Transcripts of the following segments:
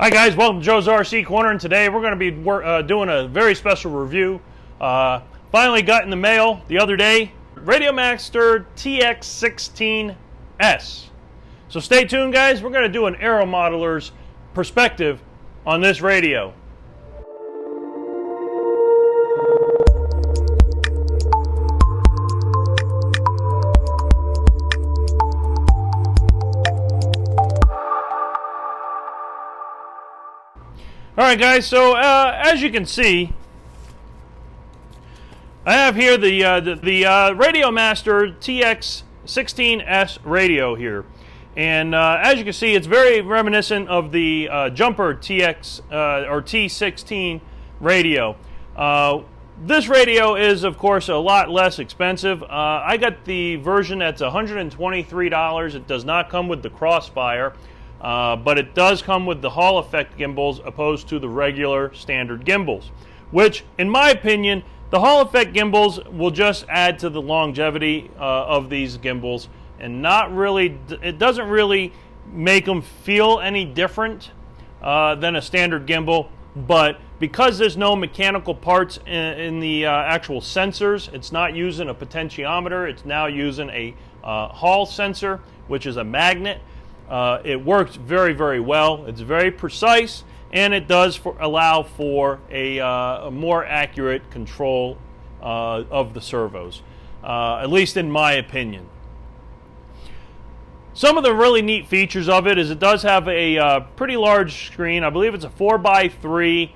Hi guys, welcome to Joe's RC Corner, and today we're going to be doing a very special review. Finally got in the mail the other day, Radiomaster TX16S. So stay tuned guys, we're going to do an aeromodeller's perspective on this radio. Alright guys, so as you can see, I have here the Radiomaster TX16S radio here. And as you can see, it's very reminiscent of the Jumper TX or T16 radio. This radio is, of course, a lot less expensive. I got the version that's $123. It does not come with the Crossfire. But it does come with the Hall effect gimbals opposed to the regular standard gimbals, which in my opinion the Hall effect gimbals will just add to the longevity of these gimbals, and not really, it doesn't really make them feel any different than a standard gimbal. But because there's no mechanical parts in the actual sensors, it's not using a potentiometer, it's now using a Hall sensor, which is a magnet. It works very, very well. It's very precise, and it does allow for a more accurate control of the servos, at least in my opinion. Some of the really neat features of it is it does have a pretty large screen. I believe it's a 4x3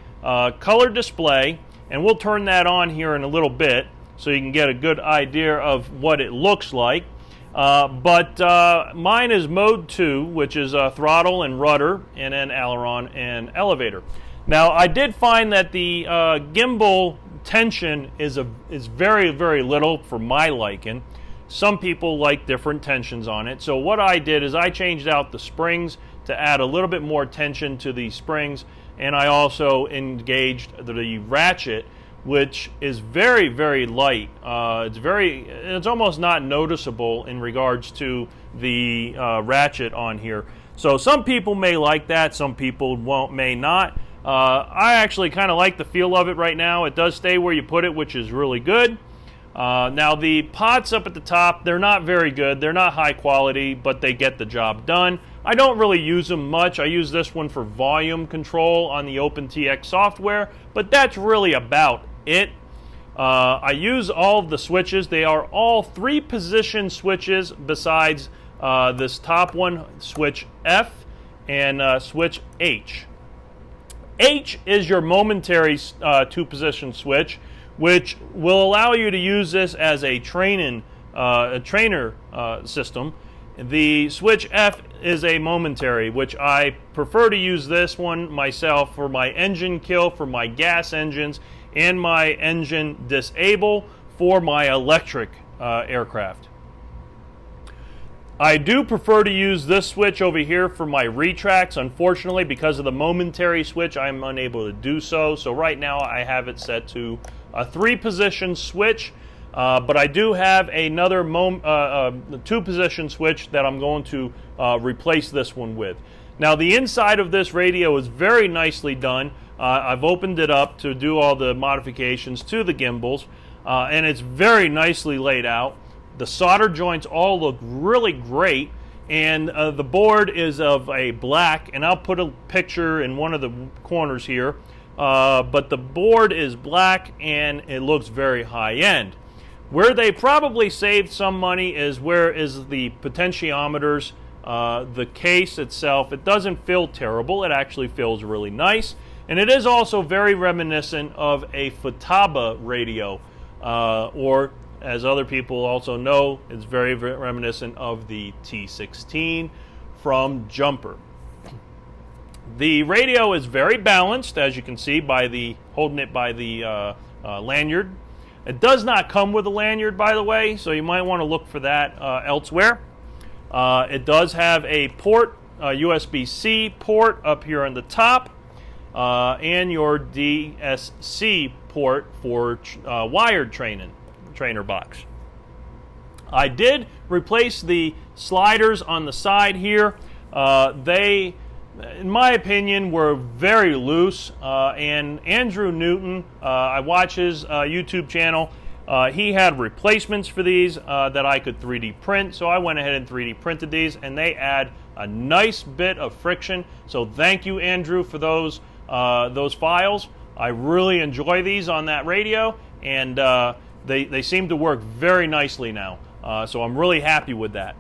color display, and we'll turn that on here in a little bit so you can get a good idea of what it looks like. But mine is mode 2, which is throttle and rudder, and then aileron and elevator. Now I did find that the gimbal tension is very, very little for my liking. Some people like different tensions on it. So what I did is I changed out the springs to add a little bit more tension to the springs, and I also engaged the ratchet, which is very, very light. It's almost not noticeable in regards to the ratchet on here. So some people may like that, some people may not. I actually kind of like the feel of it right now. It does stay where you put it, which is really good. Now the pots up at the top, they're not very good. They're not high quality, but they get the job done. I don't really use them much. I use this one for volume control on the OpenTX software, but that's really about it. I use all of the switches. They are all 3-position switches besides this top one, switch F, and switch H. H is your momentary 2-position switch, which will allow you to use this as a trainer system. The switch F is a momentary, which I prefer to use this one myself for my engine kill, for my gas engines, and my engine disable for my electric aircraft. I do prefer to use this switch over here for my retracts. Unfortunately, because of the momentary switch, I'm unable to do so. So right now I have it set to a 3-position switch, but I do have another 2-position switch that I'm going to replace this one with. Now the inside of this radio is very nicely done. I've opened it up to do all the modifications to the gimbals, and it's very nicely laid out. The solder joints all look really great, and the board is of a black, and I'll put a picture in one of the corners here, but the board is black and it looks very high-end. Where they probably saved some money is where is the potentiometers. The case itself, it doesn't feel terrible. It actually feels really nice. And it is also very reminiscent of a Futaba radio, or as other people also know, it's very, very reminiscent of the T16 from Jumper. The radio is very balanced, as you can see by holding it by the lanyard. It does not come with a lanyard, by the way, so you might want to look for that elsewhere. It does have a port, a USB-C port up here on the top, and your DSC port for wired trainer box. I did replace the sliders on the side here. They in my opinion, were very loose. And Andrew Newton, I watch his YouTube channel. He had replacements for these that I could 3D print, so I went ahead and 3D printed these, and they add a nice bit of friction. So thank you, Andrew, for those files. I really enjoy these on that radio, and they seem to work very nicely now. So I'm really happy with that.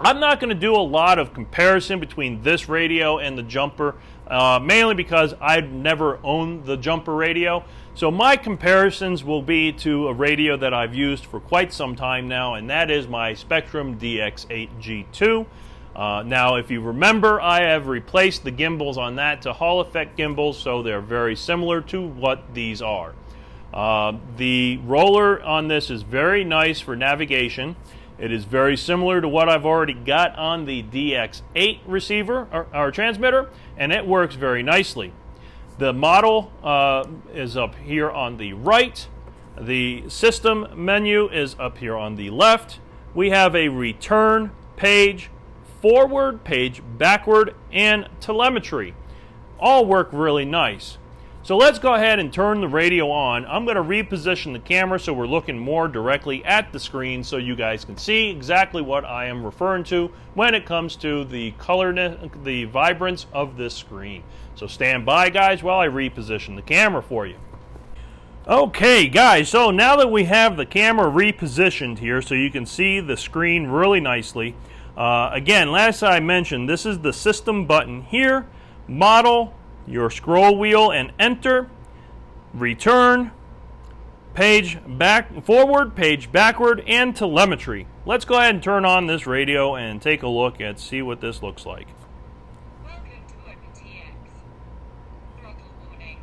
I'm not going to do a lot of comparison between this radio and the Jumper, mainly because I've never owned the Jumper radio. So my comparisons will be to a radio that I've used for quite some time now, and that is my Spectrum DX8G2. Now, if you remember, I have replaced the gimbals on that to Hall effect gimbals, so they're very similar to what these are. The roller on this is very nice for navigation. It is very similar to what I've already got on the DX8 receiver or transmitter, and it works very nicely. The model is up here on the right. The system menu is up here on the left. We have a return page, forward page, backward, and telemetry. All work really nice. So let's go ahead and turn the radio on. I'm going to reposition the camera so we're looking more directly at the screen so you guys can see exactly what I am referring to when it comes to the colorness, the vibrance of this screen. So stand by, guys, while I reposition the camera for you. Okay, guys, so now that we have the camera repositioned here so you can see the screen really nicely, again, last I mentioned, this is the system button here, model, your scroll wheel and enter, return, page back, forward, page backward, and telemetry. Let's go ahead and turn on this radio and take a look and see what this looks like. Welcome to OpenTX. Throttle warning.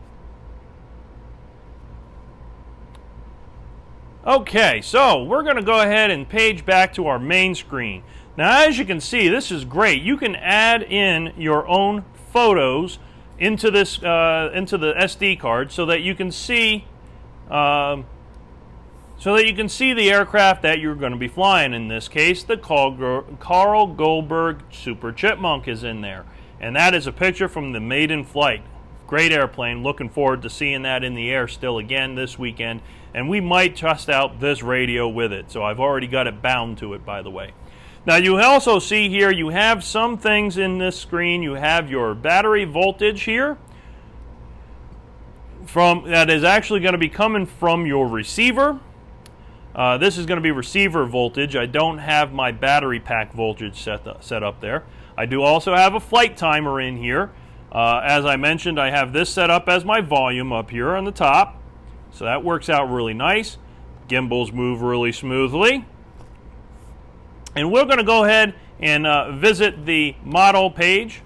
Okay, so we're going to go ahead and page back to our main screen. Now, as you can see, this is great. You can add in your own photos into this into the SD card so that you can see the aircraft that you're going to be flying. In this case, the Carl Goldberg Super Chipmunk is in there, and that is a picture from the maiden flight. Great airplane. Looking forward to seeing that in the air still again this weekend, and we might test out this radio with it. So I've already got it bound to it, by the way. Now you also see here you have some things in this screen. You have your battery voltage here that is actually going to be coming from your receiver. This is going to be receiver voltage. I don't have my battery pack voltage set up there. I do also have a flight timer in here. As I mentioned, I have this set up as my volume up here on the top. So that works out really nice. Gimbals move really smoothly. And we're going to go ahead and visit the model page.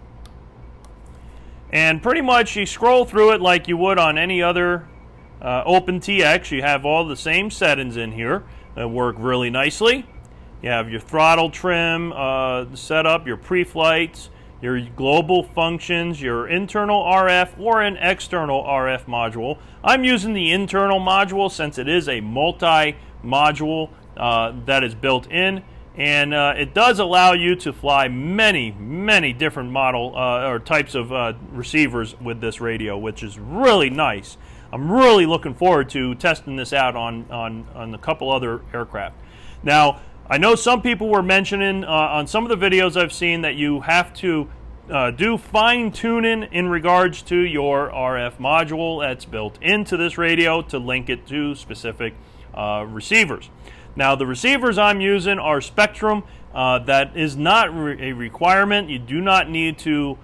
And pretty much you scroll through it like you would on any other OpenTX. You have all the same settings in here that work really nicely. You have your throttle trim setup, your pre-flights, your global functions, your internal RF or an external RF module. I'm using the internal module since it is a multi-module that is built in. And it does allow you to fly many different model or types of receivers with this radio, which is really nice. I'm really looking forward to testing this out on a couple other aircraft. Now, I know some people were mentioning on some of the videos I've seen that you have to do fine-tuning in regards to your RF module that's built into this radio to link it to specific receivers. Now, the receivers I'm using are Spectrum. That is not a requirement. You do not need to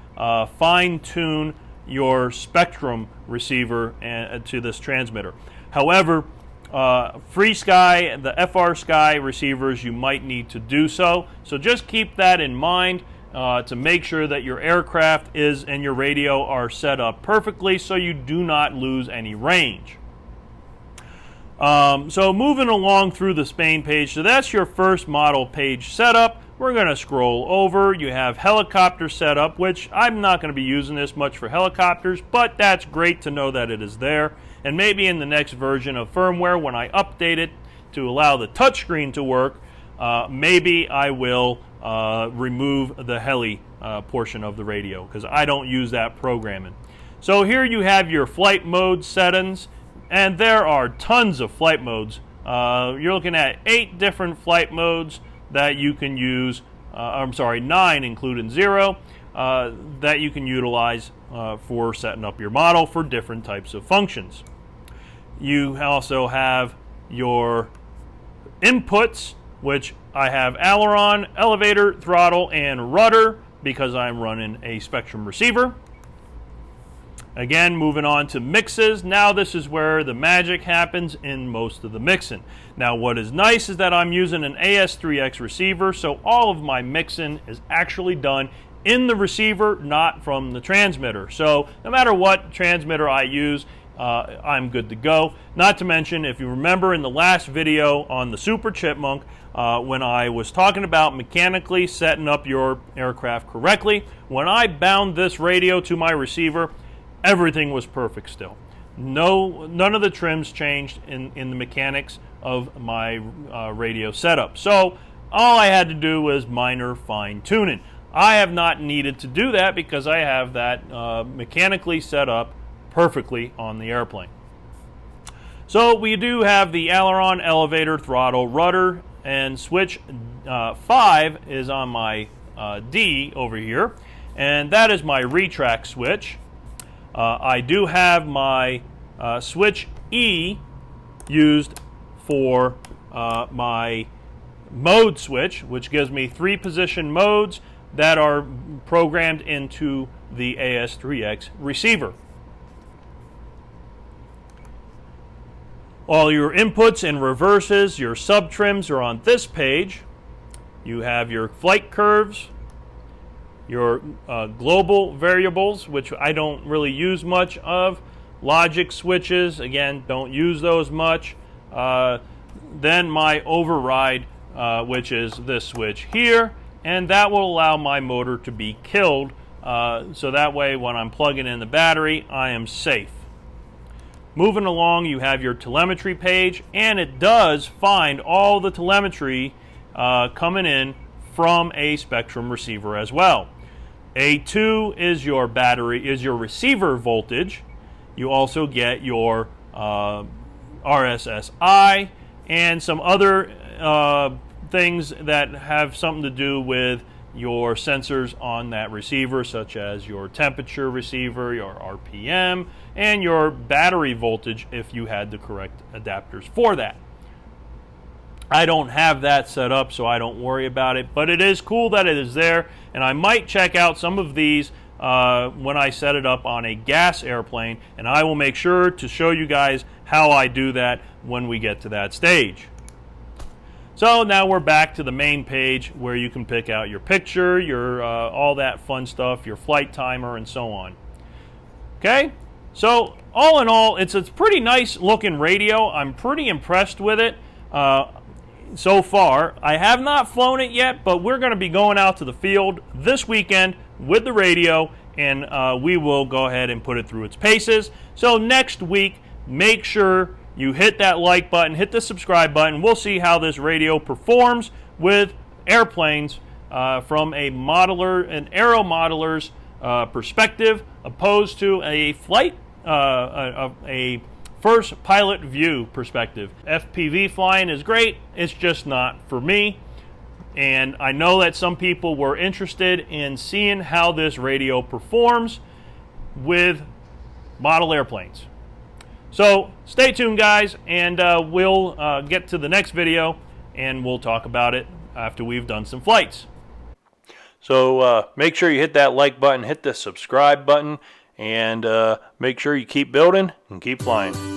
fine-tune your Spectrum receiver to this transmitter. However, Free Sky, the FR Sky receivers, you might need to do so. So just keep that in mind to make sure that your aircraft and your radio are set up perfectly so you do not lose any range. So moving along through the Spain page, so that's your first model page setup. We're going to scroll over. You have helicopter setup, which I'm not going to be using this much for helicopters, but that's great to know that it is there. And maybe in the next version of firmware, when I update it to allow the touchscreen to work, maybe I will remove the heli portion of the radio, because I don't use that programming. So here you have your flight mode settings, and there are tons of flight modes. You're looking at 8 different flight modes that you can use. I'm sorry, 9 including 0, that you can utilize for setting up your model for different types of functions. You also have your inputs, which I have aileron, elevator, throttle, and rudder, because I'm running a Spectrum receiver. Again, moving on to mixes. Now this is where the magic happens in most of the mixing. Now what is nice is that I'm using an AS3X receiver, so all of my mixing is actually done in the receiver, not from the transmitter. So no matter what transmitter I use, I'm good to go. Not to mention, if you remember in the last video on the Super Chipmunk, when I was talking about mechanically setting up your aircraft correctly, when I bound this radio to my receiver, everything was perfect still. None of the trims changed in the mechanics of my radio setup. So all I had to do was minor fine tuning. I have not needed to do that because I have that mechanically set up perfectly on the airplane. So we do have the aileron, elevator, throttle, rudder, and switch 5 is on my D over here, and that is my retract switch. I do have my switch E used for my mode switch, which gives me 3 position modes that are programmed into the AS3X receiver. All your inputs and reverses, your sub-trims are on this page. You have your flight curves, your global variables, which I don't really use much of. Logic switches, again, don't use those much. Then my override, which is this switch here, and that will allow my motor to be killed, so that way when I'm plugging in the battery, I am safe. Moving along, you have your telemetry page, and it does find all the telemetry coming in from a Spectrum receiver as well. A2 is your battery, is your receiver voltage. You also get your RSSI and some other things that have something to do with your sensors on that receiver, such as your temperature receiver, your RPM, and your battery voltage if you had the correct adapters for that. I don't have that set up, so I don't worry about it, but it is cool that it is there, and I might check out some of these when I set it up on a gas airplane, and I will make sure to show you guys how I do that when we get to that stage. So now we're back to the main page where you can pick out your picture, your all that fun stuff, your flight timer, and so on. Okay, so all in all, it's a pretty nice looking radio. I'm pretty impressed with it so far. I have not flown it yet, but we're going to be going out to the field this weekend with the radio, and we will go ahead and put it through its paces. So next week, make sure you hit that like button, hit the subscribe button. We'll see how this radio performs with airplanes from an aeromodeller's perspective, opposed to a flight, a first pilot view perspective. FPV flying is great. It's just not for me. And I know that some people were interested in seeing how this radio performs with model airplanes. So stay tuned, guys, and we'll get to the next video, and we'll talk about it after we've done some flights. So make sure you hit that like button, hit the subscribe button, and make sure you keep building and keep flying.